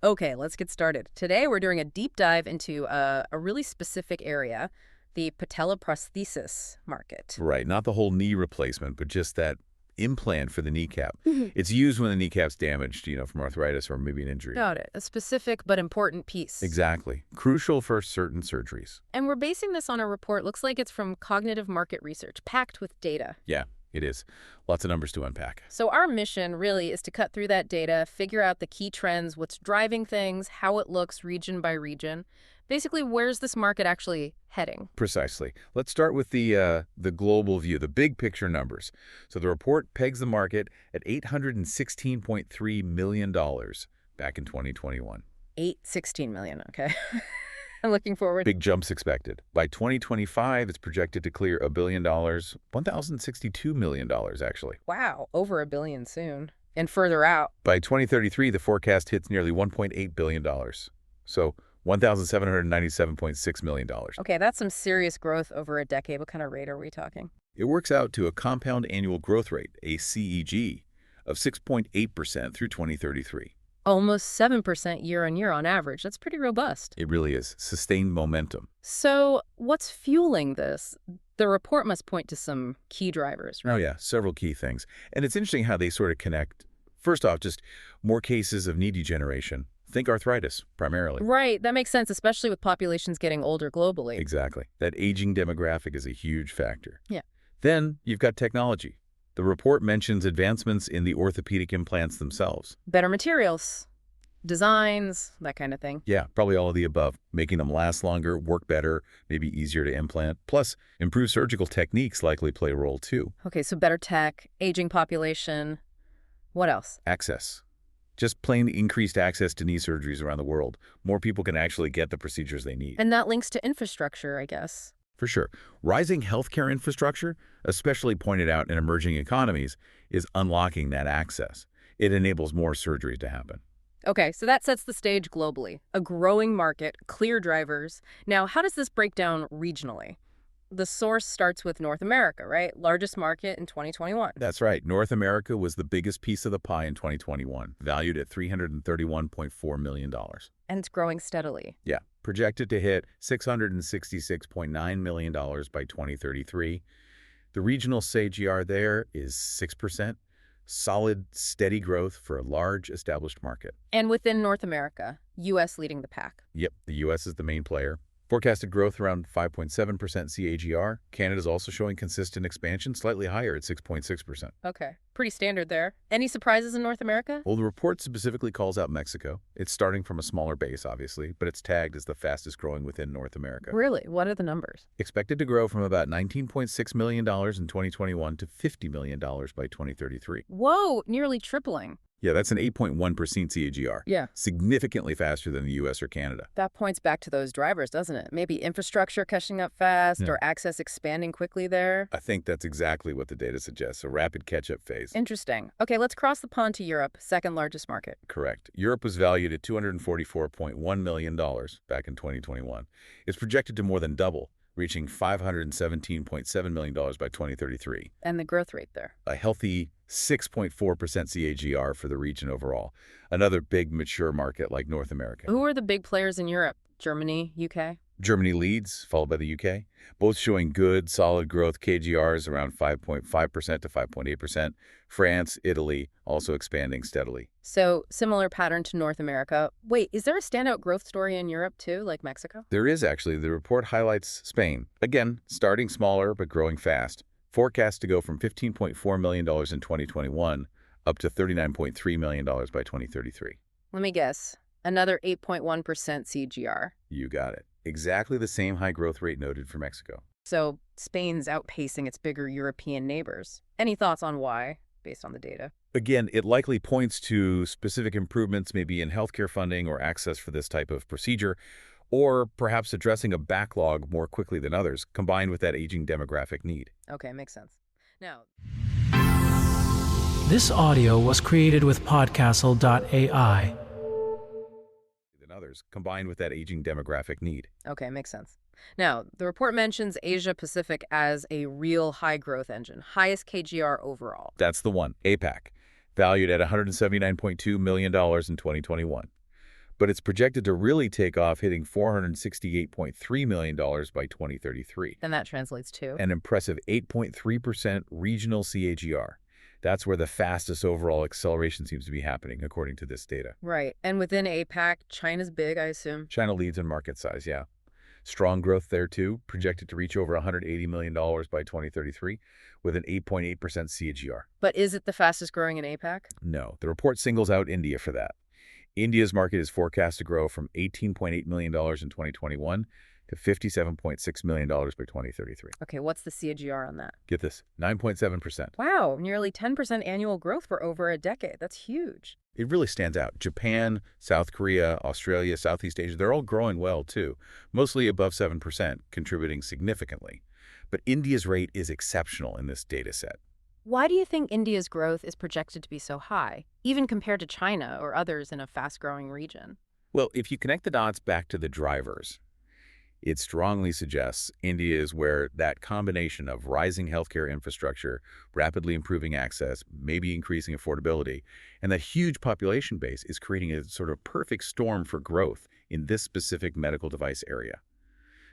Okay, let's get started. Today we're doing a deep dive into a really specific area, the patella prosthesis market. Right, not the whole knee replacement, but just that implant for the kneecap. Mhm. It's used when the kneecap's damaged, from arthritis or maybe an injury. Got it. A specific but important piece. Exactly. Crucial for certain surgeries. And we're basing this on a report, looks like it's from Cognitive Market Research, packed with data. Yeah, it is. Lots of numbers to unpack. So our mission really is to cut through that data, figure out the key trends, what's driving things, how it looks region by region. Basically, where's this market actually heading? Precisely. Let's start with the global view, the big picture numbers. So the report pegs the market at $816.3 million back in 2021. 816 million, okay. I'm looking forward. Big jumps expected. By 2025, it's projected to clear $1 billion, $1,062 million, actually. Wow, over $1 billion soon. And further out. By 2033, the forecast hits nearly $1.8 billion. So $1,797.6 million. Okay, that's some serious growth over a decade. What kind of rate are we talking? It works out to a compound annual growth rate, a CEG, of 6.8% through 2033. Almost 7% year on year on average. That's pretty robust. It really is. Sustained momentum. So what's fueling this? The report must point to some key drivers, right? Oh, yeah, several key things. And it's interesting how they sort of connect. First off, just more cases of knee degeneration. Think arthritis, primarily. Right, that makes sense, especially with populations getting older globally. Exactly. That aging demographic is a huge factor. Yeah. Then you've got technology. The report mentions advancements in the orthopedic implants themselves. Better materials, designs, that kind of thing. Yeah, probably all of the above, making them last longer, work better, maybe easier to implant. Plus, improved surgical techniques likely play a role too. Okay, so better tech, aging population. What else? Access. Just plain increased access to knee surgeries around the world. More people can actually get the procedures they need. And that links to infrastructure, I guess. For sure. Rising healthcare infrastructure, especially pointed out in emerging economies, is unlocking that access. It enables more surgeries to happen. Okay, so that sets the stage globally. A growing market, clear drivers. Now, how does this break down regionally? The source starts with North America, right? Largest market in 2021. That's right. North America was the biggest piece of the pie in 2021, valued at $331.4 million. And it's growing steadily. Yeah, projected to hit $666.9 million by 2033. The regional CAGR there is 6%. Solid, steady growth for a large, established market. And within North America, U.S. leading the pack. Yep, the U.S. is the main player. Forecasted growth around 5.7% CAGR. Canada's also showing consistent expansion, slightly higher at 6.6%. Okay, pretty standard there. Any surprises in North America? Well, the report specifically calls out Mexico. It's starting from a smaller base, obviously, but it's tagged as the fastest growing within North America. Really? What are the numbers? Expected to grow from about $19.6 million in 2021 to $50 million by 2033. Whoa, nearly tripling. Yeah, that's an 8.1% CAGR. Yeah. Significantly faster than the U.S. or Canada. That points back to those drivers, doesn't it? Maybe infrastructure catching up fast Yeah. or access expanding quickly there. I think that's exactly what the data suggests, a rapid catch-up phase. Interesting. Okay, let's cross the pond to Europe, second largest market. Correct. Europe was valued at $244.1 million back in 2021. It's projected to more than double, reaching $517.7 million by 2033. And the growth rate there. A healthy 6.4% CAGR for the region overall. Another big mature market like North America. Who are the big players in Europe? Germany, UK? Germany leads, followed by the UK, both showing good, solid growth CAGRs around 5.5% to 5.8%. France, Italy, also expanding steadily. So, similar pattern to North America. Wait, is there a standout growth story in Europe too, like Mexico? There is actually. The report highlights Spain. Again, starting smaller but growing fast. Forecast to go from $15.4 million in 2021 up to $39.3 million by 2033. Let me guess. Another 8.1% CGR. You got it. Exactly the same high growth rate noted for Mexico. So Spain's outpacing its bigger European neighbors. Any thoughts on why, based on the data? Again, it likely points to specific improvements maybe in healthcare funding or access for this type of procedure, or perhaps addressing a backlog more quickly than others, combined with that aging demographic need. Okay, makes sense. Now, This audio was created with Podcastle.ai. Than others, combined with that aging demographic need. okay, makes sense. Now, the report mentions Asia Pacific as a real high growth engine, highest KGR overall. That's the one, APAC, valued at $179.2 million in 2021. but it's projected to really take off, hitting $468.3 million by 2033. Then that translates to? An impressive 8.3% regional CAGR. That's where the fastest overall acceleration seems to be happening, according to this data. Right. And within APAC, China's big, I assume. China leads in market size, yeah. Strong growth there, too, projected to reach over $180 million by 2033, with an 8.8% CAGR. But is it the fastest growing in APAC? No, the report singles out India for that. India's market is forecast to grow from $18.8 million in 2021 to $57.6 million by 2033. Okay, what's the CAGR on that? Get this, 9.7%. Wow, nearly 10% annual growth for over a decade. That's huge. It really stands out. Japan, South Korea, Australia, Southeast Asia, they're all growing well, too, mostly above 7%, contributing significantly. But India's rate is exceptional in this data set. Why do you think India's growth is projected to be so high, even compared to China or others in a fast-growing region? Well, if you connect the dots back to the drivers, it strongly suggests India is where that combination of rising healthcare infrastructure, rapidly improving access, maybe increasing affordability, and that huge population base is creating a sort of perfect storm for growth in this specific medical device area.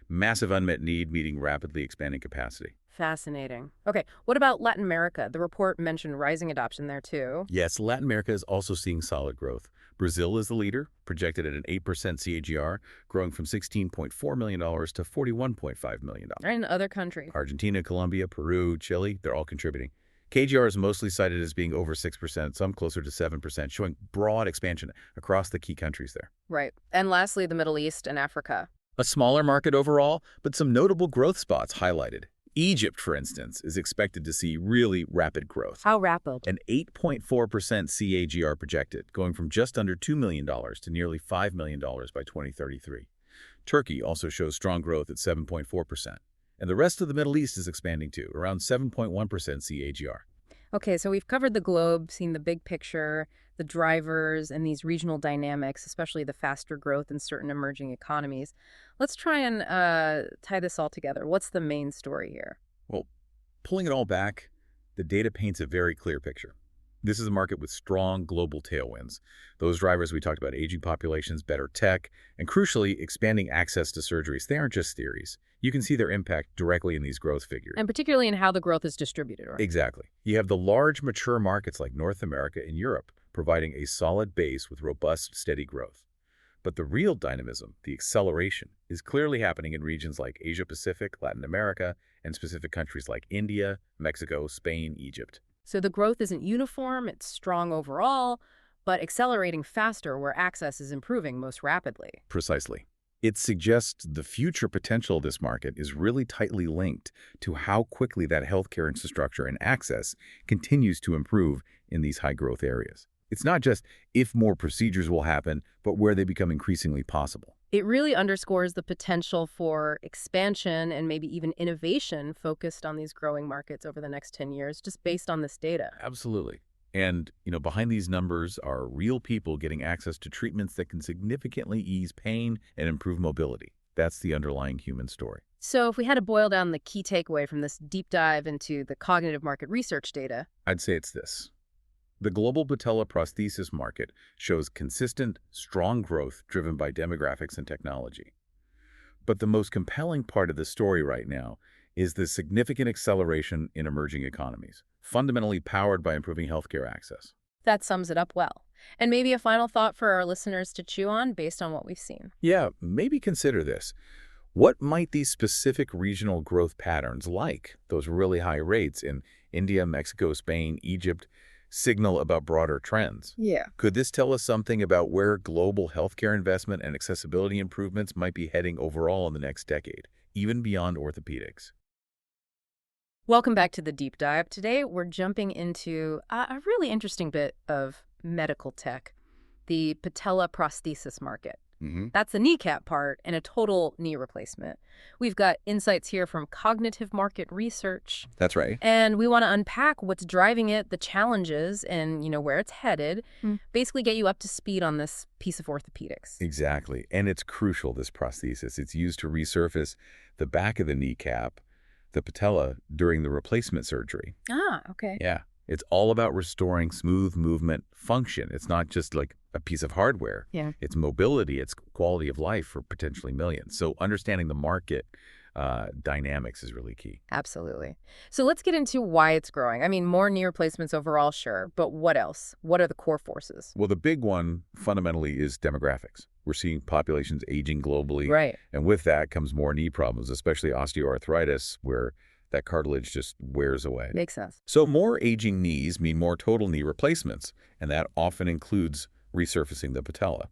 Massive unmet need meeting rapidly expanding capacity. Fascinating. Okay, what about Latin America? The report mentioned rising adoption there, too. Yes, Latin America is also seeing solid growth. Brazil is the leader, projected at an 8% CAGR, growing from $16.4 million to $41.5 million. And other countries. Argentina, Colombia, Peru, Chile, they're all contributing. CAGR is mostly cited as being over 6%, some closer to 7%, showing broad expansion across the key countries there. Right. And lastly, the Middle East and Africa. A smaller market overall, but some notable growth spots highlighted. Egypt, for instance, is expected to see really rapid growth. How rapid? An 8.4% CAGR projected, going from just under $2 million to nearly $5 million by 2033. Turkey also shows strong growth at 7.4%. And the rest of the Middle East is expanding too, around 7.1% CAGR. Okay, so we've covered the globe, seen the big picture, the drivers, and these regional dynamics, especially the faster growth in certain emerging economies. Let's try and tie this all together. What's the main story here? Well, pulling it all back, the data paints a very clear picture. This is a market with strong global tailwinds. Those drivers we talked about, aging populations, better tech, and crucially, expanding access to surgeries. They aren't just theories. You can see their impact directly in these growth figures. And particularly in how the growth is distributed, right? Exactly. You have the large, mature markets like North America and Europe, providing a solid base with robust, steady growth. But the real dynamism, the acceleration, is clearly happening in regions like Asia-Pacific, Latin America, and specific countries like India, Mexico, Spain, Egypt. So the growth isn't uniform, it's strong overall, but accelerating faster where access is improving most rapidly. Precisely. It suggests the future potential of this market is really tightly linked to how quickly that healthcare infrastructure and access continues to improve in these high-growth areas. It's not just if more procedures will happen, but where they become increasingly possible. It really underscores the potential for expansion and maybe even innovation focused on these growing markets over the next 10 years, just based on this data. Absolutely. And, behind these numbers are real people getting access to treatments that can significantly ease pain and improve mobility. That's the underlying human story. So if we had to boil down the key takeaway from this deep dive into the cognitive market research data, I'd say it's this. The global patella prosthesis market shows consistent, strong growth driven by demographics and technology. But the most compelling part of the story right now is the significant acceleration in emerging economies, fundamentally powered by improving healthcare access. that sums it up well. And maybe a final thought for our listeners to chew on based on what we've seen. Yeah, maybe consider this. What might these specific regional growth patterns, like those really high rates in India, Mexico, Spain, Egypt, signal about broader trends? Yeah. Could this tell us something about where global healthcare investment and accessibility improvements might be heading overall in the next decade, even beyond orthopedics? Welcome back to the deep dive. Today, we're jumping into a really interesting bit of medical tech, the patella prosthesis market. That's the kneecap part and a total knee replacement. We've got insights here from cognitive market research. That's right. And we want to unpack what's driving it, the challenges, and, where it's headed. Basically get you up to speed on this piece of orthopedics. Exactly. And it's crucial, this prosthesis. It's used to resurface the back of the kneecap, the patella, during the replacement surgery. Ah, okay. Yeah. It's all about restoring smooth movement function. It's not just like a piece of hardware. Yeah. It's mobility. It's quality of life for potentially millions. So understanding the market dynamics is really key. Absolutely. So let's get into why it's growing. I mean, more knee replacements overall, sure. But what else? What are the core forces? Well, the big one fundamentally is demographics. We're seeing populations aging globally. Right. And with that comes more knee problems, especially osteoarthritis, where that cartilage just wears away. Makes sense. So more aging knees mean more total knee replacements, and that often includes resurfacing the patella.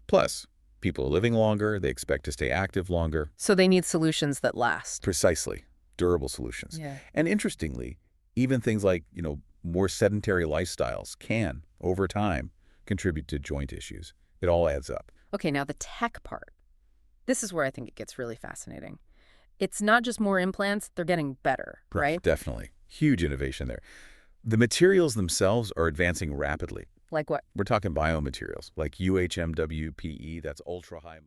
Plus, people are living longer, they expect to stay active longer. So they need solutions that last. Precisely. Durable solutions. Yeah. And interestingly, even things like, more sedentary lifestyles can, over time, contribute to joint issues. It all adds up. Okay, now the tech part. This is where I think it gets really fascinating. It's not just more implants, they're getting better, right? Definitely. Huge innovation there. The materials themselves are advancing rapidly. Like what? We're talking biomaterials, like UHMWPE, that's ultra-high.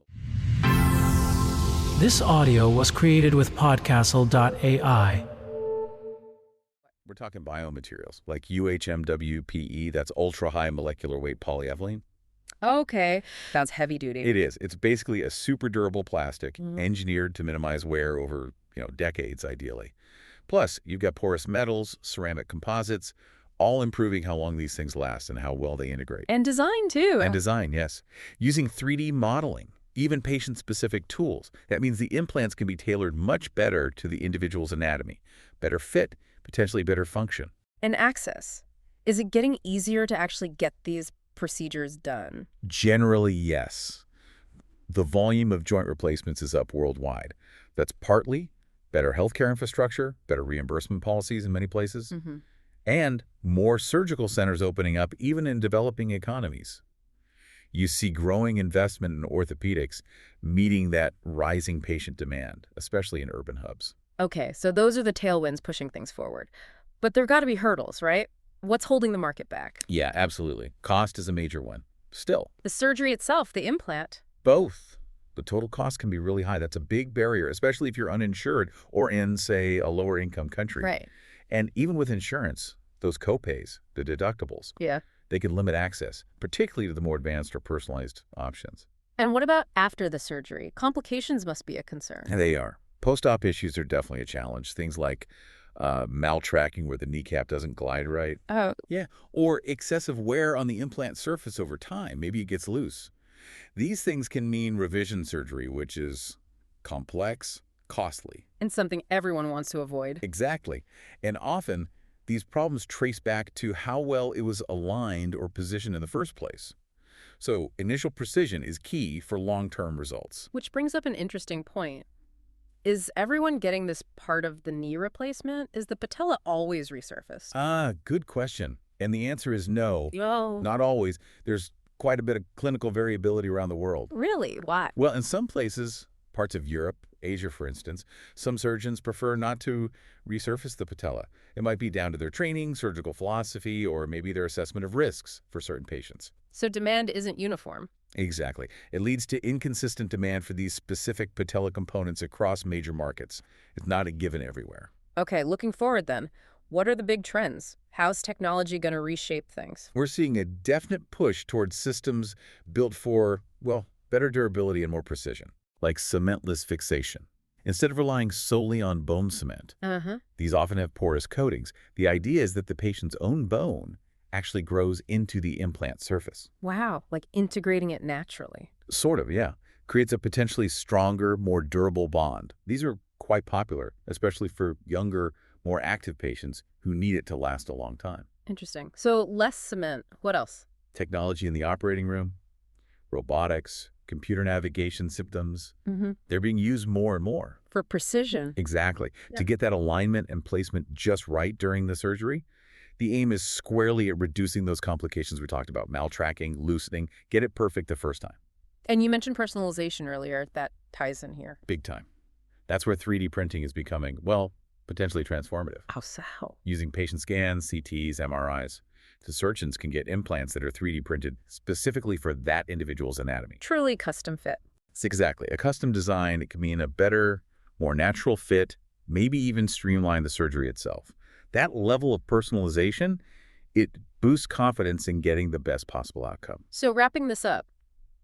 This audio was created with podcastle.ai. We're talking biomaterials, like UHMWPE, that's ultra-high molecular weight polyethylene. Okay. Sounds heavy duty. It is. It's basically a super durable plastic engineered to minimize wear over, decades, ideally. Plus, you've got porous metals, ceramic composites, all improving how long these things last and how well they integrate. And design, too. And design, yes. Using 3D modeling, even patient-specific tools. That means the implants can be tailored much better to the individual's anatomy. Better fit, potentially better function. And access. Is it getting easier to actually get these procedures done? Generally, yes. The volume of joint replacements is up worldwide. That's partly better healthcare infrastructure, better reimbursement policies in many places, and more surgical centers opening up even in developing economies. You see growing investment in orthopedics meeting that rising patient demand, especially in urban hubs. Okay, so those are the tailwinds pushing things forward. But there got to be hurdles, right? What's holding the market back? Yeah, absolutely. Cost is a major one. Still. The surgery itself, the implant. Both. The total cost can be really high. That's a big barrier, especially if you're uninsured or in, say, a lower income country. Right. And even with insurance, those copays, the deductibles, they can limit access, particularly to the more advanced or personalized options. And what about after the surgery? Complications must be a concern. And they are. Post-op issues are definitely a challenge. Things like maltracking where the kneecap doesn't glide right. Oh. Yeah. Or excessive wear on the implant surface over time. Maybe it gets loose. These things can mean revision surgery, which is complex, costly. And something everyone wants to avoid. Exactly. And often, these problems trace back to how well it was aligned or positioned in the first place. So initial precision is key for long-term results. Which brings up an interesting point. Is everyone getting this part of the knee replacement? Is the patella always resurfaced? Good question. And the answer is no. Oh. Not always. There's quite a bit of clinical variability around the world. Really? Why? Well, in some places, parts of Europe, Asia, for instance, some surgeons prefer not to resurface the patella. It might be down to their training, surgical philosophy, or maybe their assessment of risks for certain patients. So demand isn't uniform. Exactly. It leads to inconsistent demand for these specific patella components across major markets. It's not a given everywhere. Okay, looking forward then. What are the big trends? How's technology going to reshape things? We're seeing a definite push towards systems built for, well, better durability and more precision, like cementless fixation. Instead of relying solely on bone cement, these often have porous coatings. The idea is that the patient's own bone actually grows into the implant surface. Wow, like integrating it naturally. Sort of, yeah. Creates a potentially stronger, more durable bond. These are quite popular, especially for younger, more active patients who need it to last a long time. Interesting. So less cement. What else? Technology in the operating room, robotics, computer navigation systems, they're being used more and more. For precision. Exactly. To get that alignment and placement just right during the surgery, the aim is squarely at reducing those complications we talked about, maltracking, loosening, get it perfect the first time. And you mentioned personalization earlier. That ties in here. Big time. That's where 3D printing is becoming, well, potentially transformative. How so? Using patient scans, CTs, MRIs. The surgeons can get implants that are 3D printed specifically for that individual's anatomy. Truly custom fit. It's exactly. A custom design, it can mean a better, more natural fit, maybe even streamline the surgery itself. That level of personalization It boosts confidence in getting the best possible outcome. So wrapping this up,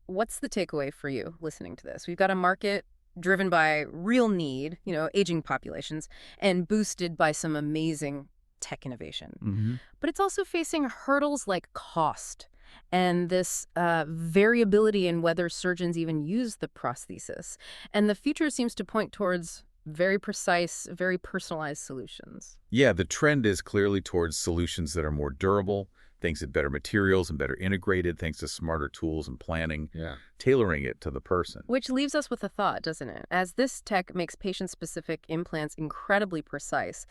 what's the takeaway for you listening to this? We've got a market driven by real need, aging populations, and boosted by some amazing tech innovation. But it's also facing hurdles like cost and this variability in whether surgeons even use the prosthesis. And the future seems to point towards very precise, very personalized solutions. Yeah, the trend is clearly towards solutions that are more durable, things with better materials and better integrated, thanks to smarter tools and planning, tailoring it to the person. Which leaves us with a thought, doesn't it? As this tech makes patient-specific implants incredibly precise,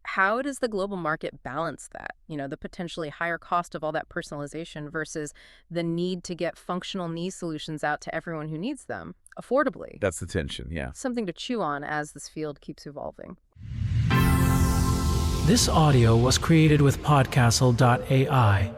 how does the global market balance that? The potentially higher cost of all that personalization versus the need to get functional knee solutions out to everyone who needs them affordably. That's the tension, yeah. Something to chew on as this field keeps evolving. This audio was created with Podcastle.ai.